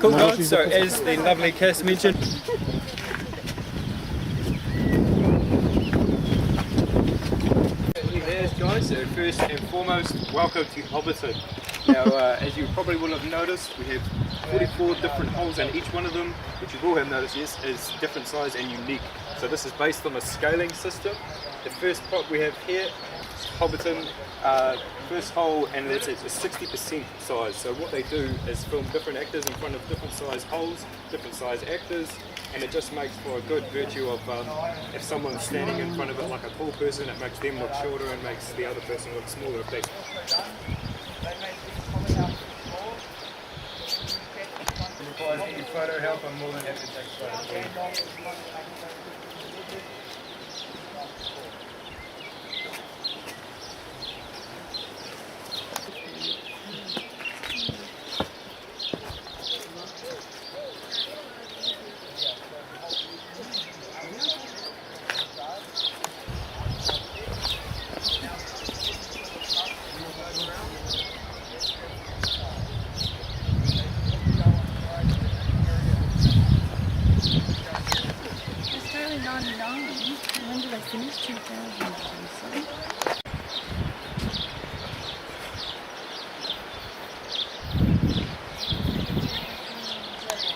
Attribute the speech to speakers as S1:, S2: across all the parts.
S1: Cool guys, so as the lovely Cass mentioned, there's guys, so first and foremost, welcome to Hobbiton. Now as you probably will have noticed, we have 44 different holes and each one of them, which you will have noticed, yes, is different size and unique. So this is based on a scaling system. The first pot we have here, Hobbiton, first hole, and it's a 60% size. So what they do is film different actors in front of different size holes, different size actors, and it just makes for a good virtue of if someone's standing in front of it like a tall person, it makes them look shorter and makes the other person look smaller if they... If I need photo help, I'm more than happy to take photos.
S2: When did I finish? 2000.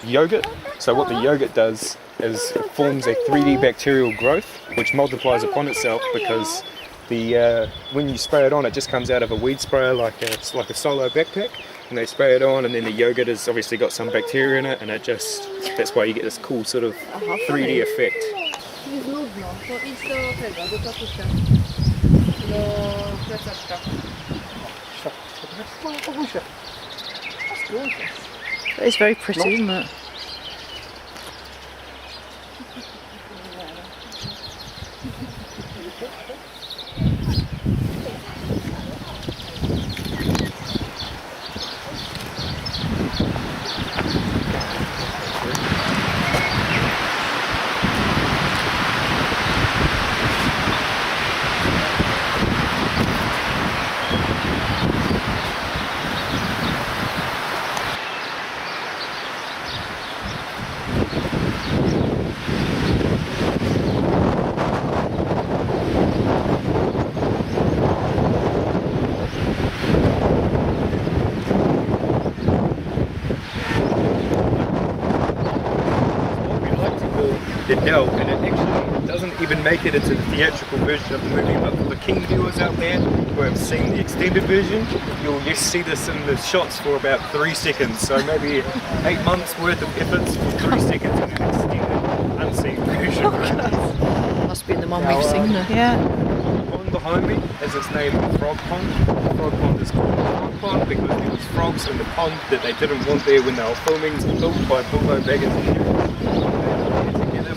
S1: Yogurt. So what the yogurt does is it forms a 3D bacterial growth which multiplies upon itself because the when you spray it on, it just comes out of a weed sprayer like a solo backpack, and they spray it on, and then the yogurt has obviously got some bacteria in it, and it just, that's why you get this cool sort of 3D effect.
S2: Jest nudno, to idź do tego, do tatusia. Do plecaczka. That's gorgeous.
S3: That is very pretty, isn't it?
S1: The Dell, and it actually doesn't even make it into the theatrical version of the movie, but for the keen viewers out there who have seen the extended version, you'll just see this in the shots for about 3 seconds, so maybe 8 months worth of efforts for 3 seconds in an extended, unseen version.
S3: Must be the one we've seen there. Yeah.
S1: The pond behind me is its name Frog Pond. The Frog Pond is called Frog Pond because there was frogs in the pond that they didn't want there when they were filming. It's built by Bilbo Baggins.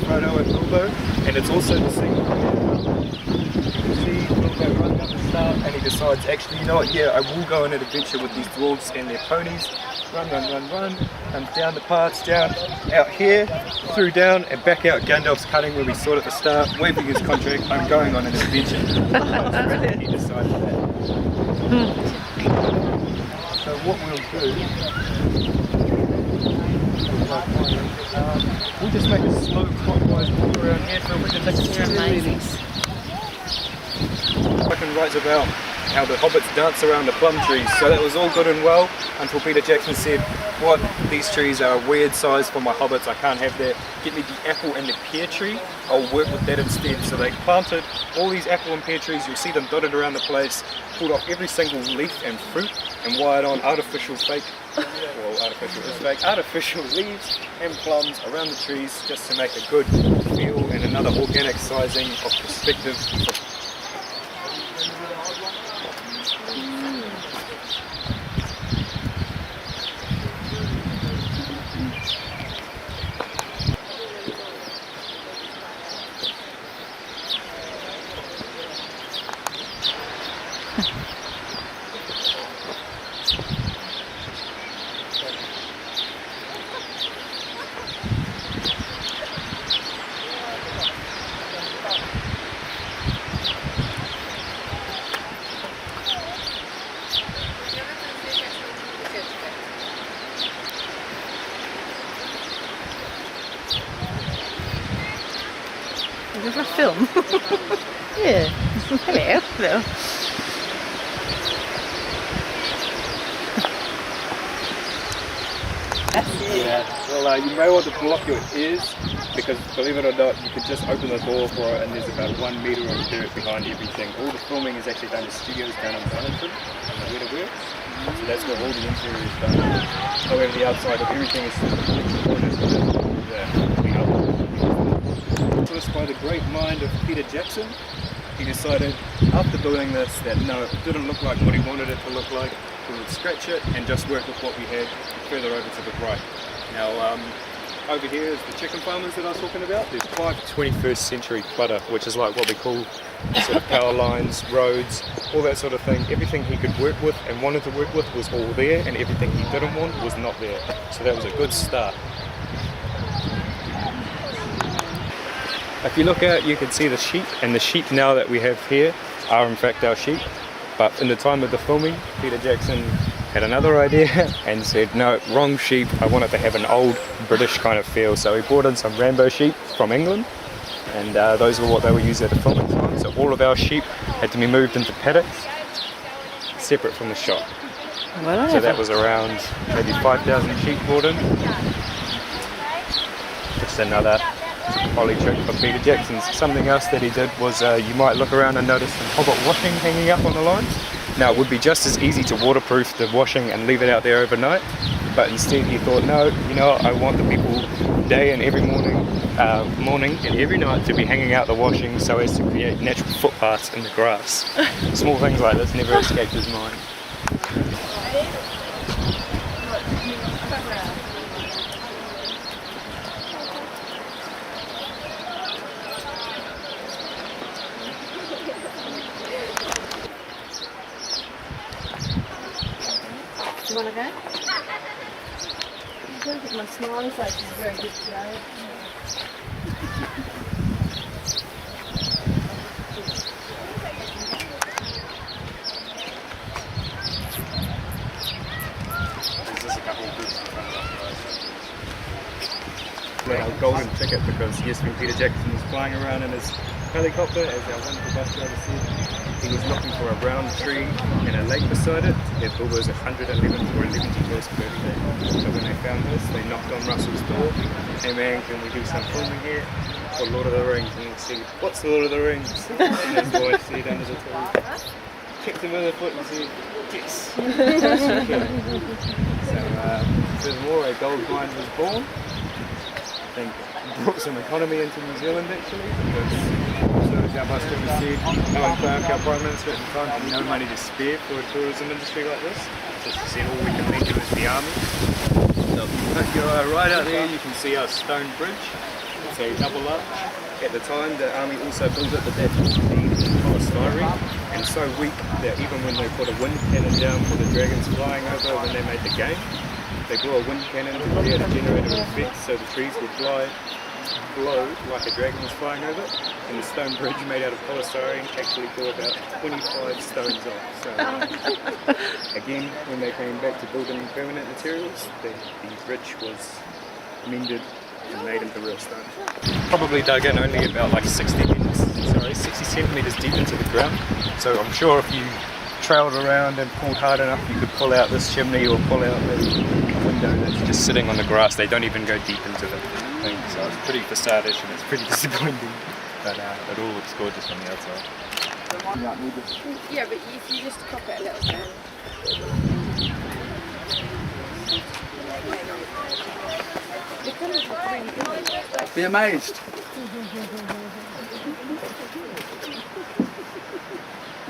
S1: Photo at Bilbo, and it's also the scene you can see Bilbo run at the start, and he decides, actually, you know what, yeah, I will go on an adventure with these dwarves and their ponies. Run, and down the paths, down, out here, through down, and back out Gandalf's cutting where we saw it at the start, waving his contract, I'm going on an adventure. He decided that. So what we'll do, we'll just make a slow clockwise walk around here so we can take a
S3: Amazing.
S1: Fucking writes about how the hobbits dance around the plum trees, so that was all good and well until Peter Jackson said, what, these trees are a weird size for my hobbits, I can't have that, get me the apple and the pear tree, I'll work with that instead. So they planted all these apple and pear trees, you'll see them dotted around the place, pulled off every single leaf and fruit and wired on artificial leaves and plums around the trees just to make a good feel and another organic sizing of perspective.
S3: You're for a film. Yeah. Hello. Hello.
S1: Yeah, well, you may want to block your ears because, believe it or not, you can just open the door for it and there's about 1 metre of dirt behind everything. All the filming is actually done in studios down in Wellington, in the Weather Works. So that's where all the interior is done. However, the outside of everything is influenced by the great mind of Peter Jackson. He decided, after building this, that no, it didn't look like what he wanted it to look like. We would scratch it and just work with what we had further over to the right. Now, over here is the chicken farmers that I was talking about. There's 5 21st century clutter, which is like what we call sort of power lines, roads, all that sort of thing. Everything he could work with and wanted to work with was all there, and everything he didn't want was not there. So that was a good start. If you look out, you can see the sheep, and the sheep now that we have here are in fact our sheep. But in the time of the filming, Peter Jackson had another idea and said, no, wrong sheep, I want it to have an old British kind of feel. So he brought in some Rambo sheep from England, and those were what they were used at the filming time. So all of our sheep had to be moved into paddocks, separate from the shop. So that was around maybe 5,000 sheep brought in. Just another poly trick for Peter Jackson. Something else that he did was you might look around and notice some Hobbit washing hanging up on the lines. Now it would be just as easy to waterproof the washing and leave it out there overnight, but instead he thought, no, you know, I want the people day and every morning and every night to be hanging out the washing so as to create natural footpaths in the grass. Small things like this never escaped his mind.
S2: You want to go? I don't think my smile is very good today.
S1: Our golden ticket, because yes, when Peter Jackson was flying around in his helicopter, as our wonderful bus driver said, he was looking for a round tree and a lake beside it. It was 111th or 111st birthday. So when they found this, they knocked on Russell's door. Hey man, can we do some filming here for Lord of the Rings? And he said, what's the Lord of the Rings? And his wife said under the tree, kicked him in the foot and said, yes. So furthermore, a gold mine was born. I think brought some economy into New Zealand actually, because our bus driver said, Alan Clark, our Prime Minister at the time, had no money to spare for a tourism industry like this. So she said all we can think of is the army. So if you go right out there, you can see our stone bridge. It's a double arch. At the time, the army also built it, but that was made in polystyrene and so weak that even when they put a wind cannon down for the dragons flying over when they made the game, they blew a wind cannon to create a generator effect so the trees would blow like a dragon was flying over, and the stone bridge made out of polystyrene actually blew about 25 stones off. So again, when they came back to building permanent materials, the bridge was mended and made into real stone. Probably dug in only about like 60 centimetres deep into the ground, so I'm sure if you trailed around and pulled hard enough you could pull out this chimney or pull out the window that's just sitting on the grass. They don't even go deep into the thing, so it's pretty facade-ish and it's pretty disappointing, but it all looks gorgeous on the outside.
S2: Yeah, but if you just crop it a little bit. The colours look really good.
S4: Be amazed.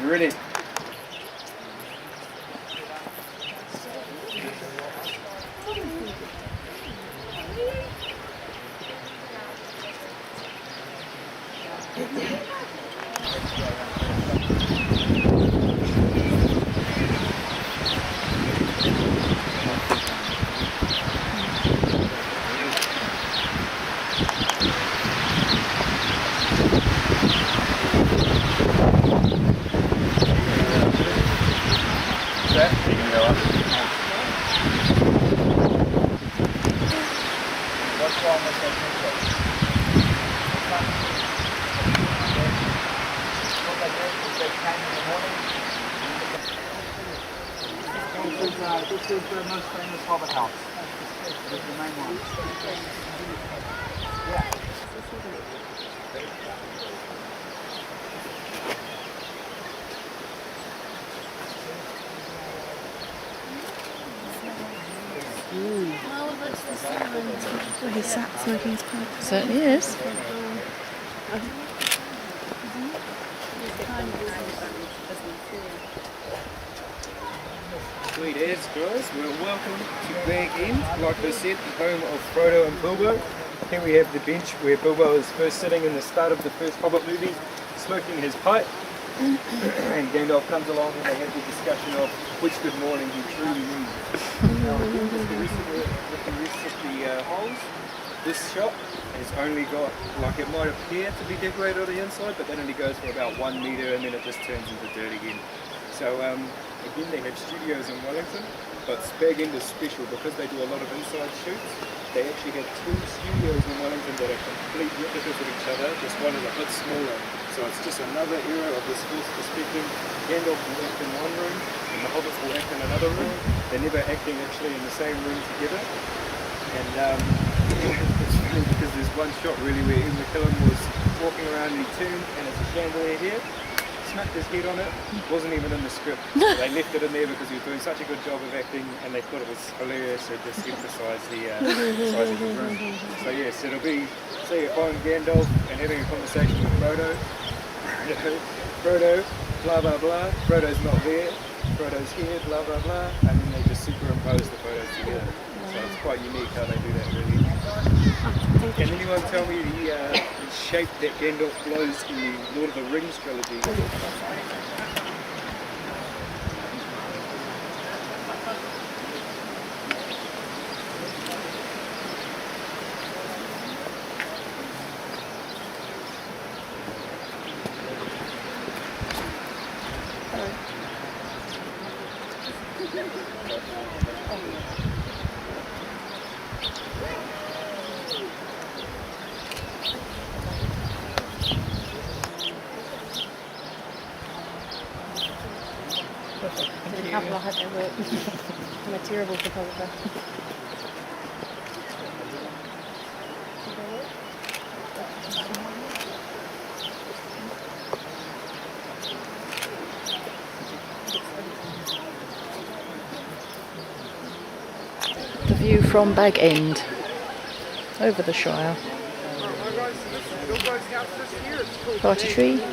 S4: You ready?
S1: they came in the morning. This is the most famous Hobbit house. This is the main one. Yeah.
S2: Oh, that's the sound.
S3: Well, he sat smoking his pipe. Certainly is.
S1: Sweet as guys, well welcome to Bag End, like I said, the home of Frodo and Bilbo. Here we have the bench where Bilbo is first sitting in the start of the first Hobbit movie, smoking his pipe. And Gandalf comes along and they have the discussion of which good morning he truly means. Now, with the rest of the holes, this shop has only got, like it might appear to be decorated on the inside, but that only goes for about 1 metre and then it just turns into dirt again. So again, they have studios in Wellington, but Bag End is special because they do a lot of inside shoots. They actually have 2 studios in Wellington that are complete replicas of each other, just one is a bit smaller. So it's just another era of this forced perspective. Gandalf will act in one room, and the Hobbits will act in another room. They're never acting actually in the same room together. And it's funny because there's one shot really where Ian McKellen was walking around and he turned and it's a chandelier here. Smacked his head on it, wasn't even in the script. They left it in there because he was doing such a good job of acting and they thought it was hilarious, so just emphasised the size of the room. So yes, it'll be, say if I'm Gandalf and having a conversation with Frodo, Frodo, blah blah blah, Frodo's not there, Frodo's here, blah blah blah, and then they just superimpose the photos together. So it's quite unique how they do that really. Can anyone tell me the shape that Gandalf blows in the Lord of the Rings trilogy?
S3: A couple I had their work. I'm a terrible photographer. The view from Bag End over the Shire. Party tree.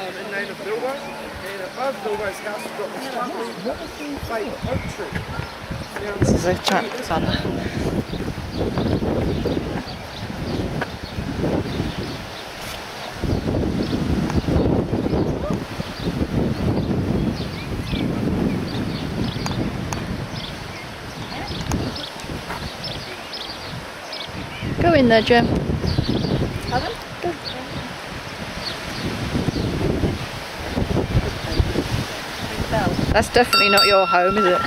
S1: In name of Bilbo, and above Bilbo's house we've got this lovely fake oak tree.
S3: This is a trap tunnel. Go in there, Jem.
S2: Pardon?
S3: Go. That's definitely not your home, is it?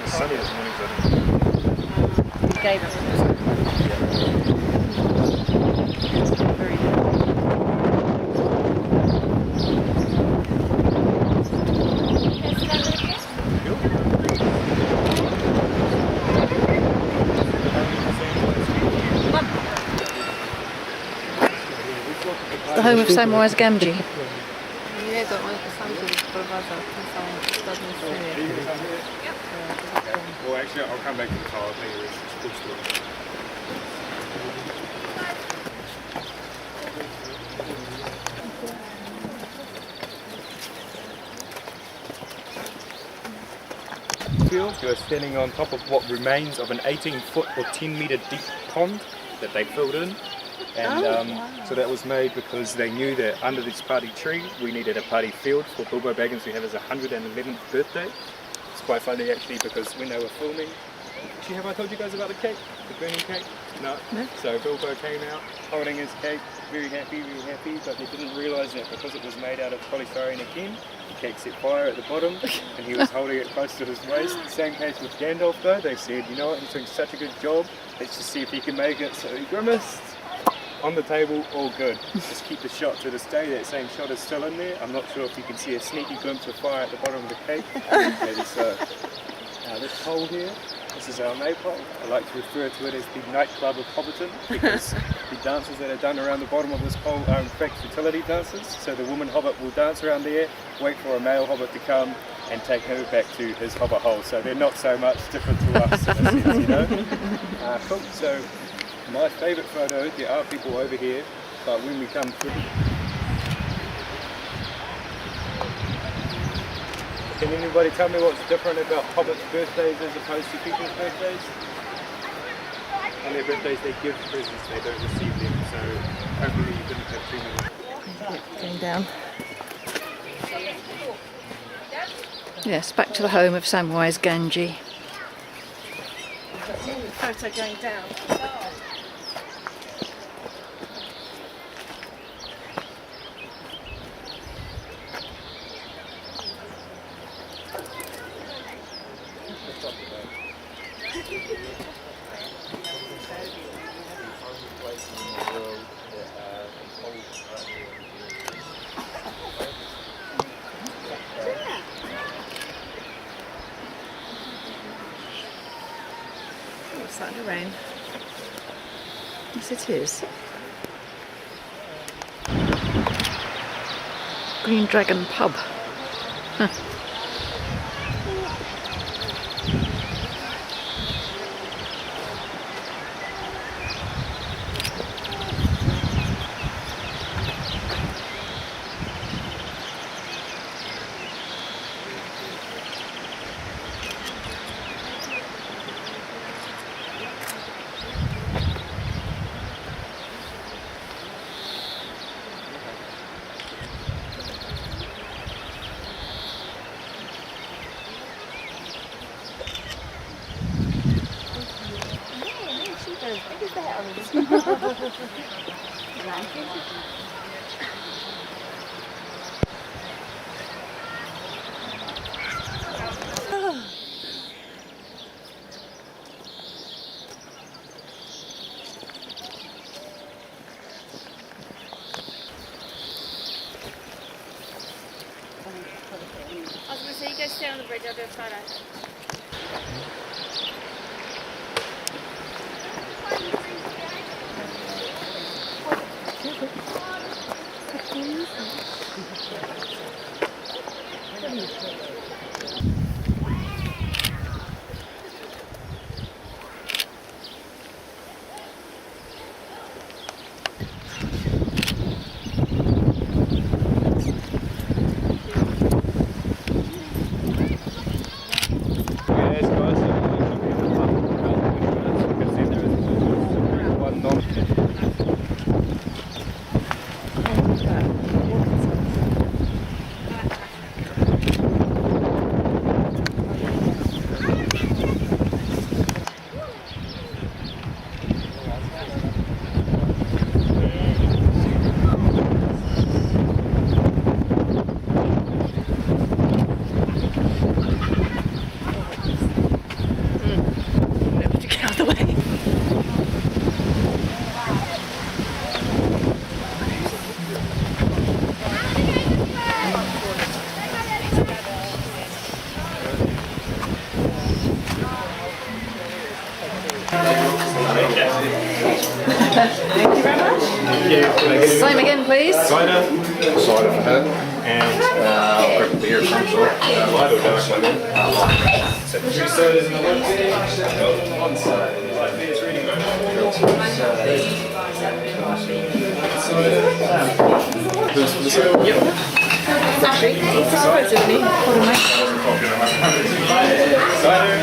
S1: Sunny this morning, but
S3: He gave us very It's the home of Samwise Gamgee.
S2: Nie, to on sam się wprowadza w tym samym ostatnim scenie.
S1: well, actually, I'll come back to the car. I'll tell you this. It's a cool story. You're standing on top of what remains of an 18-foot or 10-metre deep pond that they filled in. And so that was made because they knew that under this party tree we needed a party field for Bilbo Baggins to have his 111th birthday. It's quite funny actually because when they were filming, have I told you guys about the cake? The burning cake? No? So Bilbo came out holding his cake, very happy, but they didn't realise that because it was made out of polythyrene again, the cake set fire at the bottom and he was holding it close to his waist. Same case with Gandalf though, they said, you know what, he's doing such a good job, let's just see if he can make it. So he grimaced. On the table, all good. Just keep the shot to this day. That same shot is still in there. I'm not sure if you can see a sneaky glimpse of fire at the bottom of the cake. Maybe so. This pole here, this is our maypole. I like to refer to it as the nightclub of Hobbiton because the dances that are done around the bottom of this pole are in fact fertility dances. So the woman hobbit will dance around there, wait for a male hobbit to come and take her back to his hobbit hole. So they're not so much different to us in a sense, you know. Cool. So my favourite photo, there are people over here, but when we come through... Can anybody tell me what's different about hobbits' birthdays as opposed to people's birthdays? On their birthdays they give presents, they don't receive them, so hopefully you didn't have too many.
S3: Going down. Yes, back to the home of Samwise Gamgee.
S2: Photo going down. It's starting to rain.
S3: Yes, it is. Green Dragon Pub. Huh.
S2: I was going to say, you guys stay on the bridge, I'll do a photo.
S3: Thank you very much. Same again, please.
S1: Cider for her. And grab a beer of some sort. Light or dark one. So 3 sodas in the one beer. One soda. Light beer's ready. Who's for the soda? Yep.
S3: Actually, it's expensive, isn't it? What am I?
S1: Cider.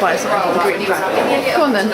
S3: buy something for the Green Dragon. Go on then.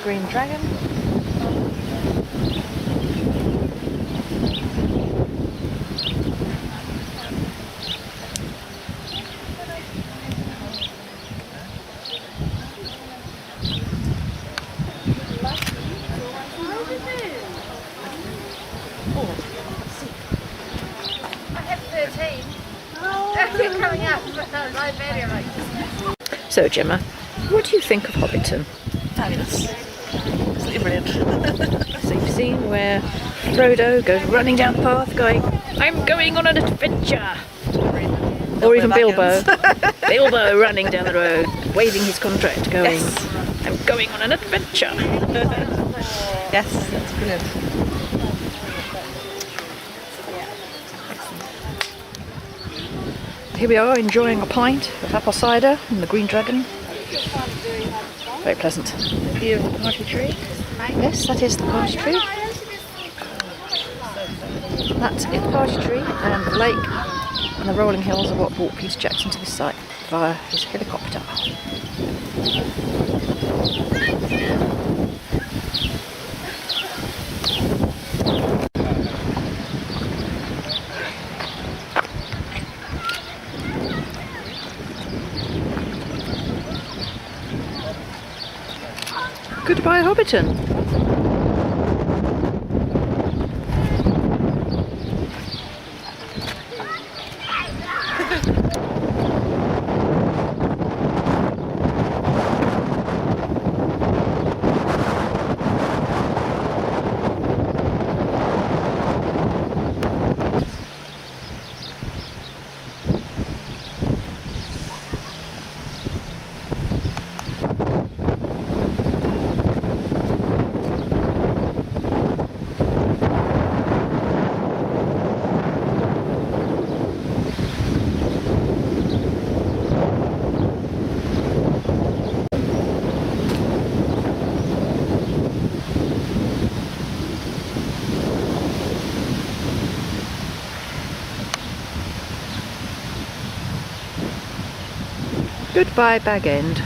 S3: Green Dragon. So Gemma, what do you think of Hobbiton?
S4: Fabulous. Absolutely brilliant.
S3: So you've seen where Frodo goes running down the path going, I'm going on an adventure! Or even Bilbo. Bilbo running down the road, waving his contract going,
S4: Yes.
S3: I'm going on an adventure!
S4: Yes, that's brilliant.
S3: Here we are enjoying a pint of apple cider in the Green Dragon. Very pleasant. View of the party tree. Yes, that is the party tree. That is the party tree, and the lake and the rolling hills are what brought Peter Jackson to this site via his helicopter. Goodbye, Hobbiton. Goodbye, Bag End.